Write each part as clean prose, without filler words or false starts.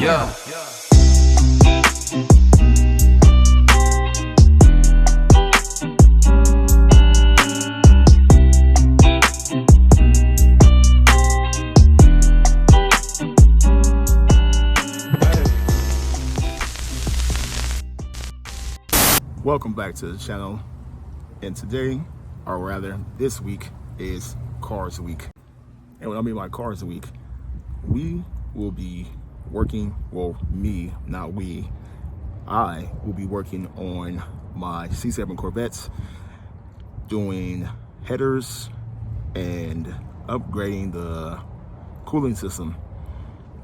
Yeah. Welcome back to the channel, and today, or rather this week, is Cars Week. And when I mean by Cars Week, we will be working, well, me, not we, I will be working on my C7 Corvettes, doing headers and upgrading the cooling system,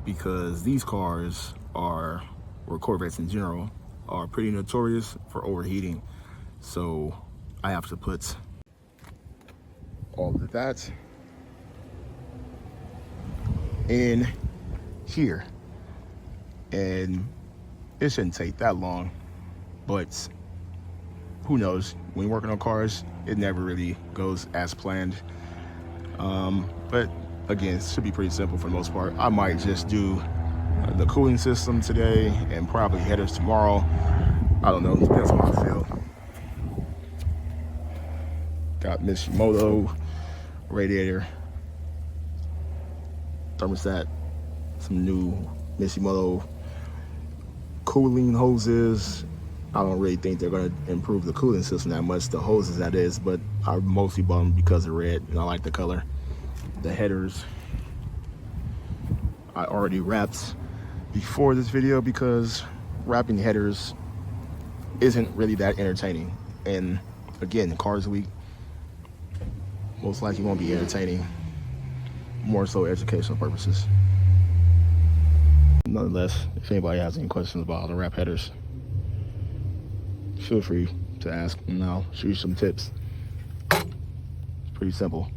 because these cars are, or Corvettes in general, are pretty notorious for overheating. So I have to put all of that in here, and it shouldn't take that long, but who knows, when you're working on cars, it never really goes as planned. But again, it should be pretty simple for the most part. I might just do the cooling system today and probably headers tomorrow. I don't know, depends on how I feel. Got Mishimoto Radiator, thermostat, some new Mishimoto cooling hoses. I don't really think they're going to improve the cooling system that much, the hoses that is, but I mostly bought them because of red and I like the color. The headers I already wrapped before this video, because wrapping headers isn't really that entertaining. And again, Cars Week most likely won't be entertaining, more so educational purposes. Nonetheless, if anybody has any questions about how to wrap headers, feel free to ask, and I'll show you some tips. It's pretty simple.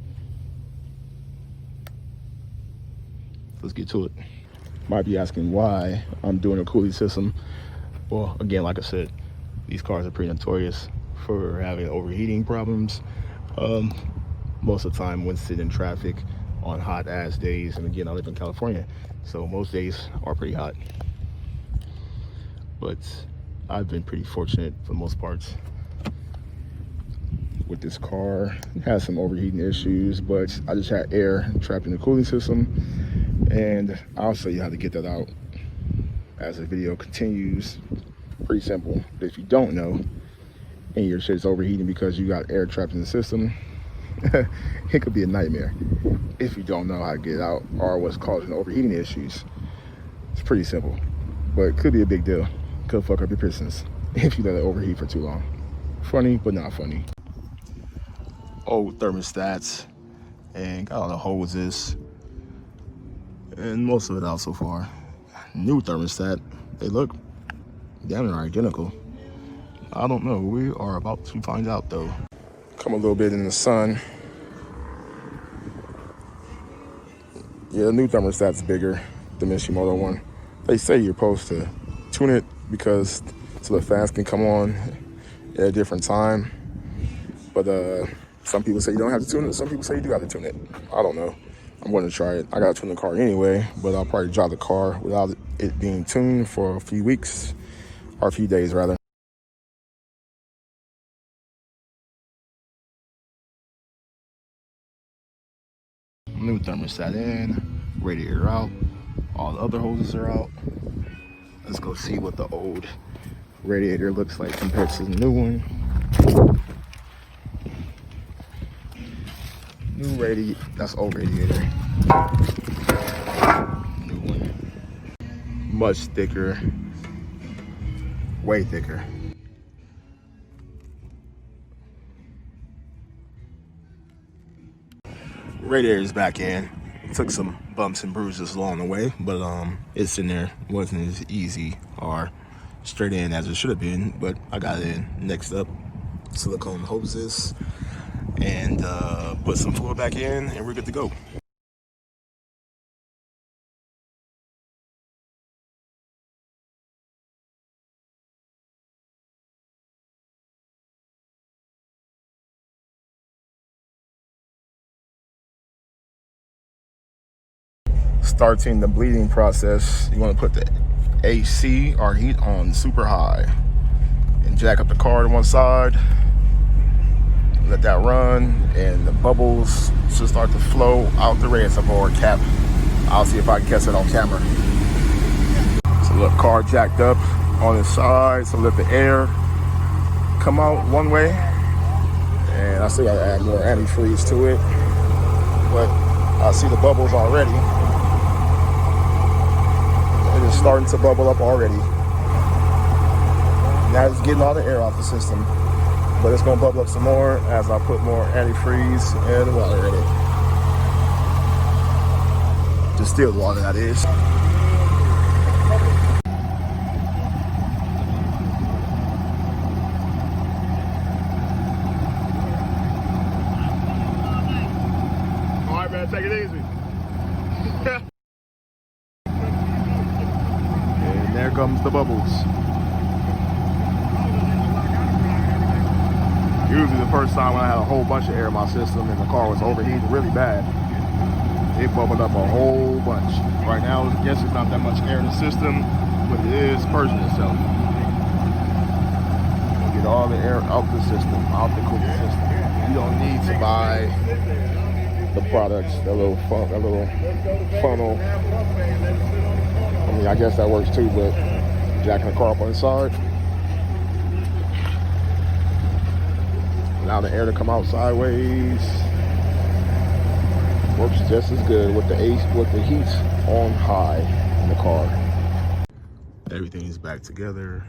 Let's get to it. Might be asking why I'm doing a cooling system. Well, again, like I said, these cars are pretty notorious for having overheating problems. Most of the time when sitting in traffic on hot ass days, and again, I live in California, so most days are pretty hot. But I've been pretty fortunate for the most part with this car. It has some overheating issues, but I just had air trapped in the cooling system, and I'll show you how to get that out as the video continues. Pretty simple. But if you don't know, and your shit's overheating because you got air trapped in the system, it could be a nightmare if you don't know how to get it out or what's causing overheating issues. It's pretty simple, but it could be a big deal. Could fuck up your pistons if you let it overheat for too long. Funny, but not funny. Old thermostats, and got all the hoses, and most of it out so far. New thermostat, they look damn near identical. I don't know, we are about to find out though. Come a little bit in the sun. Yeah, the new thermostat's bigger, the Mishimoto one. They say you're supposed to tune it because so the fans can come on at a different time. But some people say you don't have to tune it. Some people say you do have to tune it. I don't know. I'm going to try it. I got to tune the car anyway, but I'll probably drive the car without it being tuned for a few weeks, or a few days rather. New thermostat in, radiator out, all the other hoses are out. Let's go see what the old radiator looks like compared to the new one. New radiator, that's old radiator. New one, much thicker, way thicker. Radiator's back in. Took some bumps and bruises along the way, but it's in there. It wasn't as easy or straight in as it should have been, but I got it in. Next up, silicone hoses, and put some fluid back in, and we're good to go. starting the bleeding process, you want to put the AC or heat on super high and jack up the car to one side. Let that run, and the bubbles should start to flow out the reservoir cap. I'll see if I can catch it on camera. So look, car jacked up on the side, so let the air come out one way. And I still gotta add more antifreeze to it, but I see the bubbles already. It is starting to bubble up already. Now it's getting all the air off the system, but it's gonna bubble up some more as I put more antifreeze and water in it. Distilled water, that is. All right, man, take it easy. And there comes the bubbles. Usually the first time when I had a whole bunch of air in my system and the car was overheating really bad, it bubbled up a whole bunch. Right now, I guess it's not that much air in the system, but it is purging itself. Get all the air out the system, out the cooling system. You don't need to buy the products, that little funnel. I mean, I guess that works too, but jacking the car up on the side. Allow the air to come out sideways. Works just as good with the heat on high in the car. Everything is back together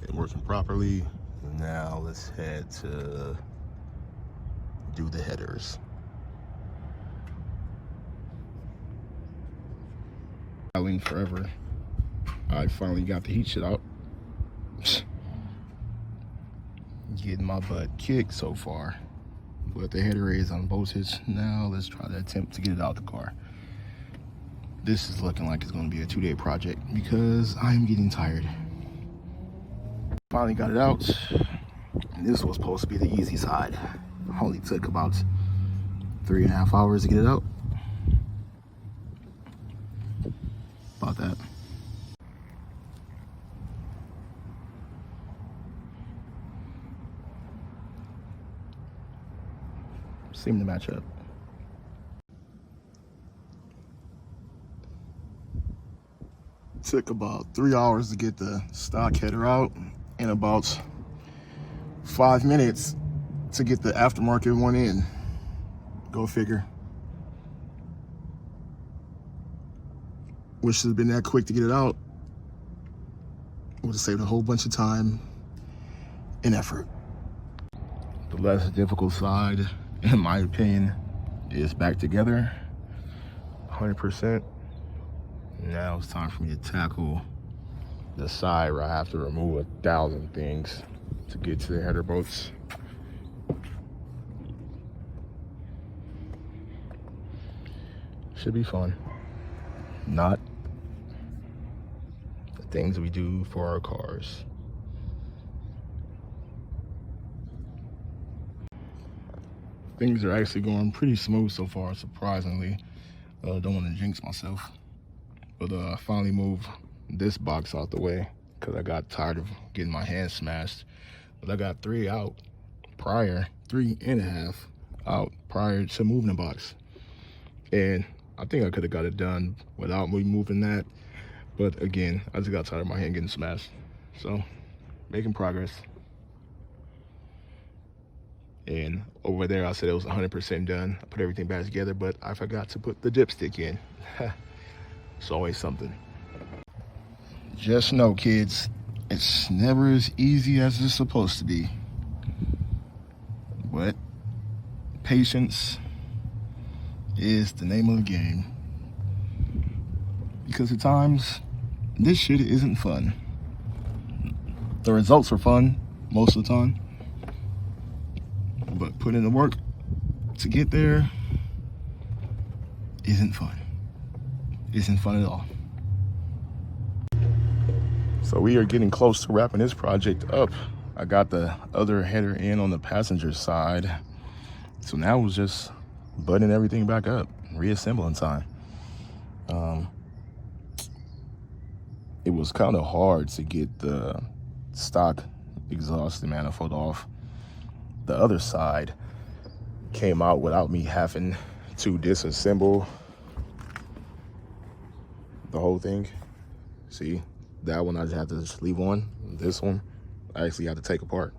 and working properly. Now let's head to do the headers. Filing forever. I finally got the heat shit out. Getting my butt kicked so far, but the header is unbolted. Now let's try to attempt to get it out the car. This is looking like it's going to be a 2-day project because I'm getting tired. Finally got it out. And this was supposed to be the easy side. Only took about 3.5 hours to get it out. About that. Seem to match up. Took about 3 hours to get the stock header out and about 5 minutes to get the aftermarket one in. Go figure. Wish it had been that quick to get it out. Would have saved a whole bunch of time and effort. The less difficult side, in my opinion, is back together 100%. Now it's time for me to tackle the side where I have to remove 1,000 things to get to the header bolts. Should be fun. Not the things we do for our cars. Things are actually going pretty smooth so far, surprisingly. Don't want to jinx myself. But I finally moved this box out the way because I got tired of getting my hands smashed. But I got 3 out prior, 3.5 out prior to moving the box. And I think I could have got it done without me moving that. But again, I just got tired of my hand getting smashed. So, making progress. And over there, I said it was 100% done. I put everything back together, but I forgot to put the dipstick in. It's always something. Just know, kids, it's never as easy as it's supposed to be. But patience is the name of the game. Because at times, this shit isn't fun. The results are fun most of the time. But putting in the work to get there isn't fun. Isn't fun at all. So we are getting close to wrapping this project up. I got the other header in on the passenger side. So now it was just buttoning everything back up, reassembling time. It was kind of hard to get the stock exhaust manifold off. The other side came out without me having to disassemble the whole thing. See, that one I just had to just leave on. This one I actually had to take apart.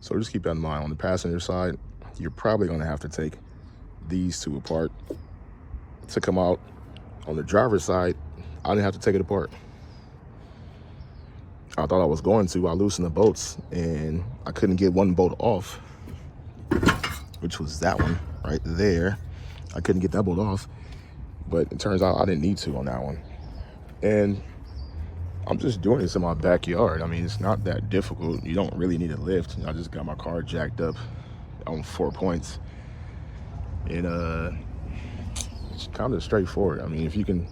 So just keep that in mind. On the passenger side, you're probably gonna have to take these two apart to come out. On the driver's side, I didn't have to take it apart. I thought I was going to. I loosened the bolts and I couldn't get one bolt off, which was that one right there. I couldn't get that bolt off, but it turns out I didn't need to on that one. And I'm just doing this in my backyard. I mean, it's not that difficult. You don't really need a lift. I just got my car jacked up on 4 points. And it's kind of straightforward. I mean, if you can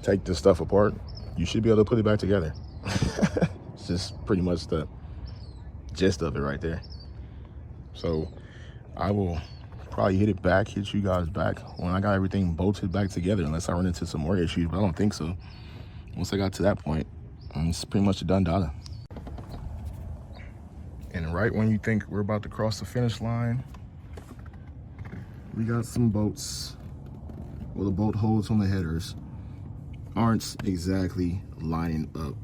take this stuff apart, you should be able to put it back together. It's just pretty much the gist of it right there. So I will probably hit you guys back when I got everything bolted back together, unless I run into some more issues, but I don't think so. Once I got to that point, it's pretty much a done data. And right when you think we're about to cross the finish line, we got some bolts, well, the bolt holes on the headers aren't exactly lining up.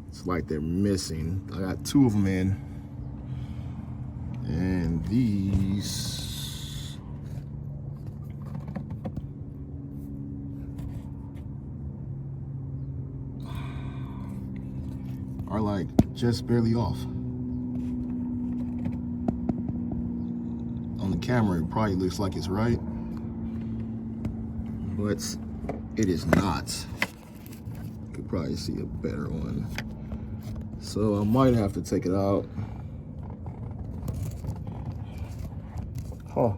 It's like they're missing. I got 2 of them in, and these are like just barely off. On the camera, it probably looks like it's right, but it is not. You could probably see a better one. So I might have to take it out. Huh.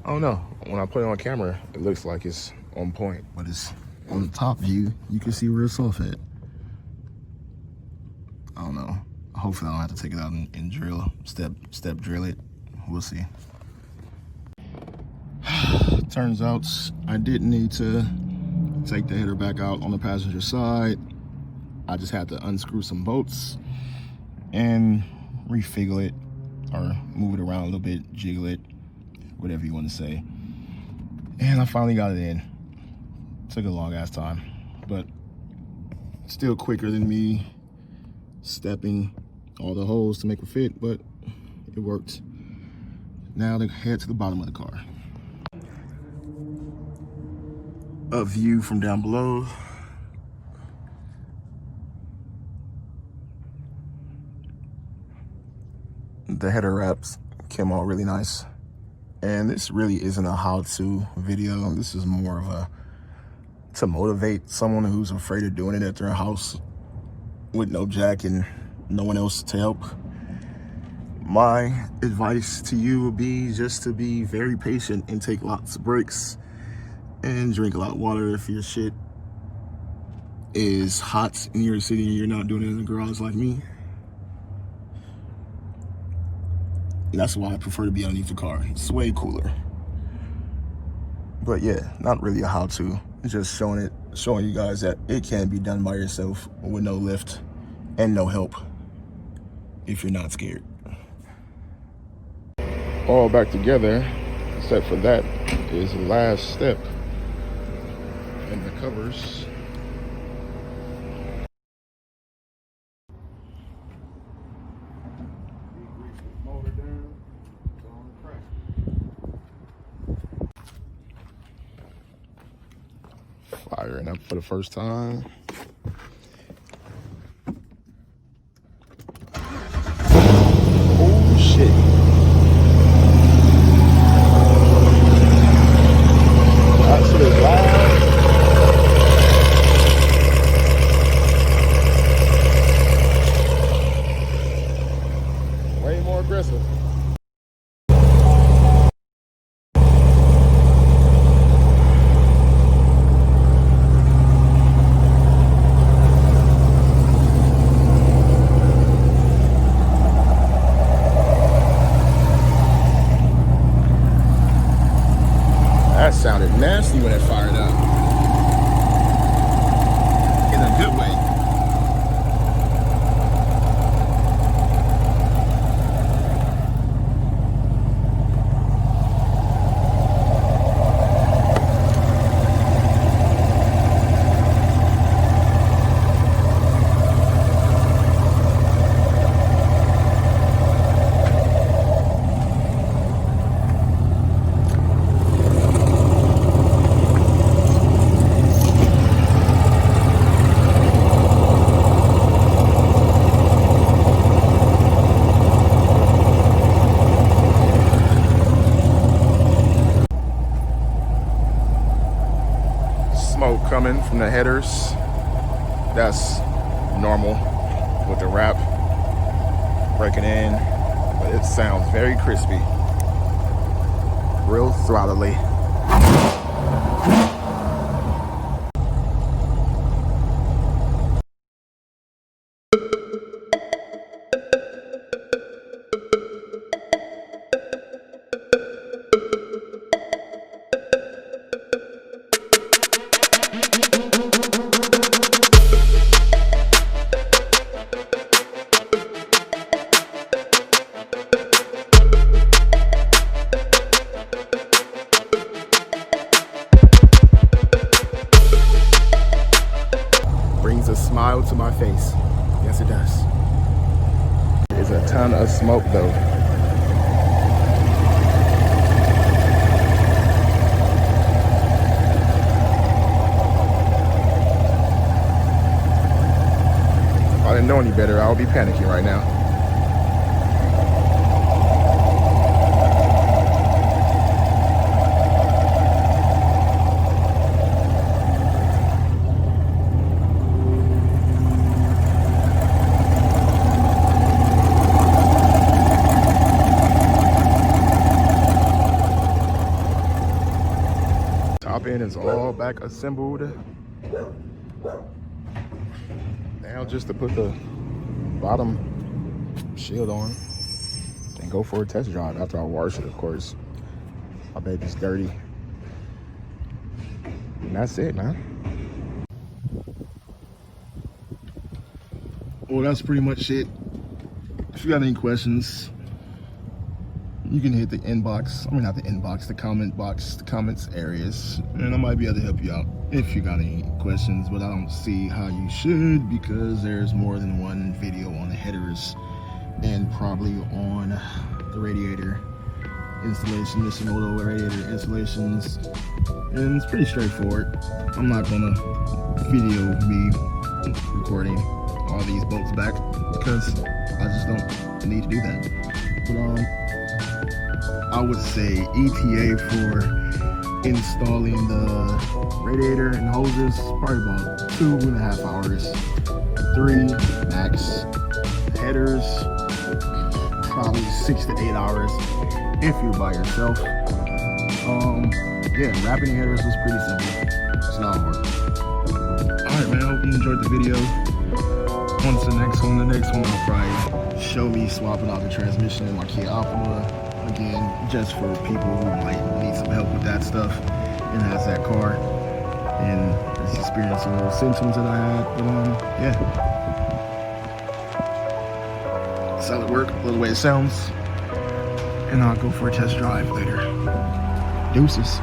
I don't know. When I put it on camera, it looks like it's on point, but it's on the top view. You can see where it's off at. I don't know. Hopefully I don't have to take it out and drill, step drill it. We'll see. Turns out I didn't need to take the header back out on the passenger side. I just had to unscrew some bolts and refigure it, or move it around a little bit, jiggle it, whatever you want to say. And I finally got it in. Took a long ass time, but still quicker than me stepping all the holes to make it fit, but it worked. Now to head to the bottom of the car. A view from down below. The header wraps came out really nice. And this really isn't a how-to video. This is more of to motivate someone who's afraid of doing it at their house with no jack and no one else to help. My advice to you would be just to be very patient and take lots of breaks and drink a lot of water if your shit is hot in your city and you're not doing it in the garage like me. And that's why I prefer to be underneath the car. It's way cooler. But yeah, not really a how-to. Just showing you guys that it can be done by yourself with no lift and no help if you're not scared. All back together, except for that is the last step. And the covers. Firing up for the first time. Oh shit. That shit is loud. Way more aggressive. nasty when it fired up. In a good way. Smoke coming from the headers. That's normal with the wrap breaking in, but it sounds very crispy, real throttly. Brings a smile to my face. Yes, it does. There's a ton of smoke though. If I didn't know any better, I would be panicking right now. Top end is all back assembled. Now just to put the bottom shield on and go for a test drive after I wash it, of course. My baby's dirty. And that's it, man. Well, that's pretty much it. If you got any questions, you can hit the inbox. I mean, not the inbox, the comment box, the comments areas, and I might be able to help you out if you got any questions, but I don't see how you should, because there's more than one video on the headers and probably on the radiator installation, Mishimoto Radiator installations, and it's pretty straightforward. I'm not gonna video me recording all these bolts back because I just don't need to do that. But I would say ETA for installing the radiator and hoses, probably about 2.5 hours, 3 max. Headers, probably 6 to 8 hours if you're by yourself. Yeah, wrapping the headers was pretty simple. It's not hard. Alright, man, I hope you enjoyed the video. On to the next one. The next one will probably show me swapping out the transmission in my Kia Optima. Again, just for people who might need some help with that stuff and has that car and is experiencing those symptoms that I had. But yeah, solid work, love the way it sounds, and I'll go for a test drive later. Deuces.